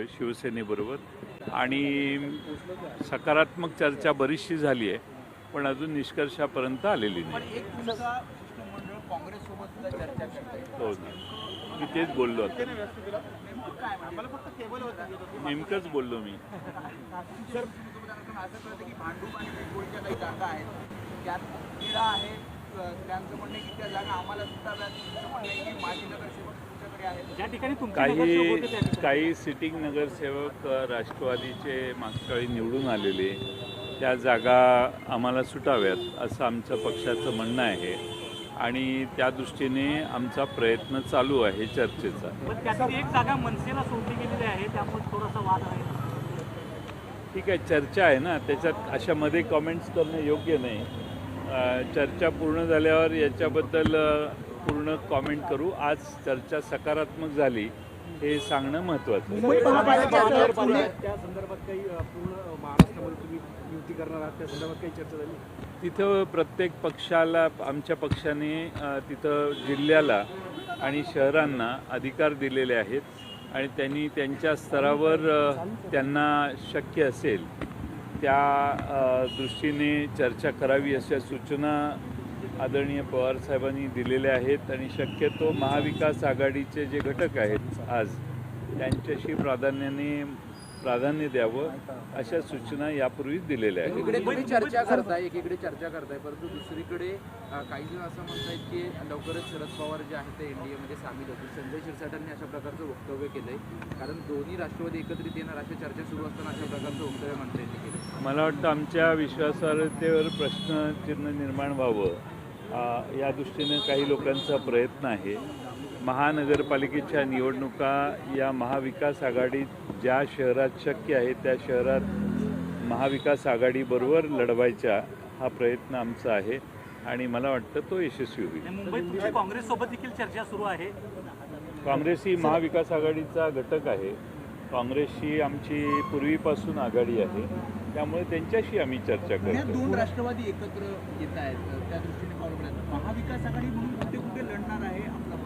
आहे शिवसेनेबरोबर आणि सकारात्मक चर्चा बरीचशी झाली आहे, पण अजून निष्कर्षापर्यंत आलेली नाही. हो ना, मी तेच बोललो आता. नेमकंच बोललो मी. काही सिटिंग नगरसेवक राष्ट्रवादीचे मागच्या वेळी निवडून आलेले, त्या जागा आम्हाला सुटाव्यात असं आमचं पक्षाचं म्हणणं आहे आणि त्या दृष्टीने आमचा प्रयत्न चालू आहे चर्चेचा. एक जागा मनसेला सोडली गेलेली आहे, त्यामुळे थोडासा वाद आहे. ठीक आहे, चर्चा आहे ना, त्याच्यात अशामध्ये कॉमेंट्स करणं योग्य नाही. चर्चा पूर्ण झाल्यावर याच्याबद्दल पूर्ण कॉमेंट करू. आज चर्चा सकारात्मक झाली हे सांगणं महत्त्वाचं आहे. त्या संदर्भात काही पूर्ण महाराष्ट्रामध्ये तुम्ही युती करणार आहात, त्या संदर्भात काही चर्चा झाली? तिथं प्रत्येक पक्षाला, आमच्या पक्षाने तिथं जिल्ह्याला आणि शहरांना अधिकार दिलेले आहेत आणि त्यांनी त्यांच्या स्तरावर त्यांना शक्य असेल त्या दृष्टीने चर्चा करावी अशा सूचना आदरणीय पवारसाहेबांनी दिलेल्या आहेत आणि शक्यतो महाविकास आघाडीचे जे घटक आहेत आज त्यांच्याशी प्राधान्य द्यावं अशा सूचना यापूर्वीच दिलेल्या आहेत. एकीकडे तुम्ही चर्चा करताय परंतु दुसरीकडे काही जण असं म्हणतायत की लवकरच शरद पवार जे आहेत ते एनडीए मध्ये सामील होतील. संजय शिरसाटांनी अशा प्रकारचं वक्तव्य केलंय, कारण दोन्ही राष्ट्रवादी एकत्रित येणार अशा चर्चा सुरू असताना अशा प्रकारचं वक्तव्य मंत्र्यांनी केलं. मला वाटतं आमच्या विश्वासार्हतेवर प्रश्नचिन्ह निर्माण व्हावं या दृष्टीनं काही लोकांचा प्रयत्न आहे. महानगरपालिकेच्या निवडणुका या महाविकास आघाडीत ज्या शहरात शक्य आहे त्या शहरात महाविकास आघाडीबरोबर लढवायचा हा प्रयत्न आमचा आहे आणि मला वाटतं तो यशस्वी होईल. मुंबईत काँग्रेससोबत देखील चर्चा सुरू आहे. काँग्रेस ही महाविकास आघाडीचा घटक आहे. काँग्रेसशी आमची पूर्वीपासून आघाडी आहे, त्यामुळे त्यांच्याशी आम्ही चर्चा करतो. दोन राष्ट्रवादी एकत्र येत आहेत, त्या दृष्टीने महाविकास आघाडी म्हणून कुठे कुठे लढणार आहे आपला?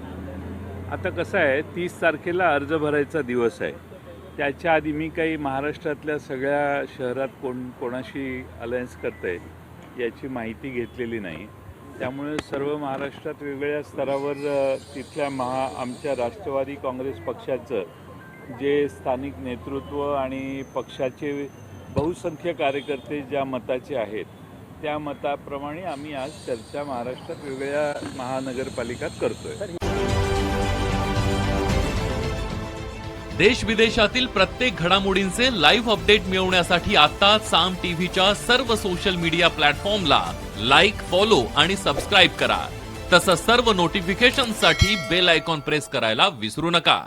आता कसं आहे, 30 तारखेला अर्ज भरायचा दिवस आहे. त्याच्या आधी मी काही महाराष्ट्रातल्या सगळ्या शहरात कोणाशी अलायन्स करतंय याची माहिती घेतलेली नाही. त्यामुळे सर्व महाराष्ट्रात वेगवेगळ्या स्तरावर तिथल्या आमच्या राष्ट्रवादी काँग्रेस पक्षाचं जे स्थानिक नेतृत्व आणि पक्षाचे बहुसंख्य कार्यकर्ते ज्या मताचे आहेत त्या मताप्रमाणे आम्ही आज चर्चा महाराष्ट्रात वेगवेगळ्या महानगरपालिकात करतोय. देश विदेशातील प्रत्येक घडामोडींचे लाईव्ह अपडेट मिळवण्यासाठी आता साम टीव्हीच्या सर्व सोशल मीडिया प्लॅटफॉर्मला लाईक, फॉलो आणि सबस्क्राईब करा. तसंच सर्व नोटिफिकेशनसाठी बेल आयकॉन प्रेस करायला विसरू नका.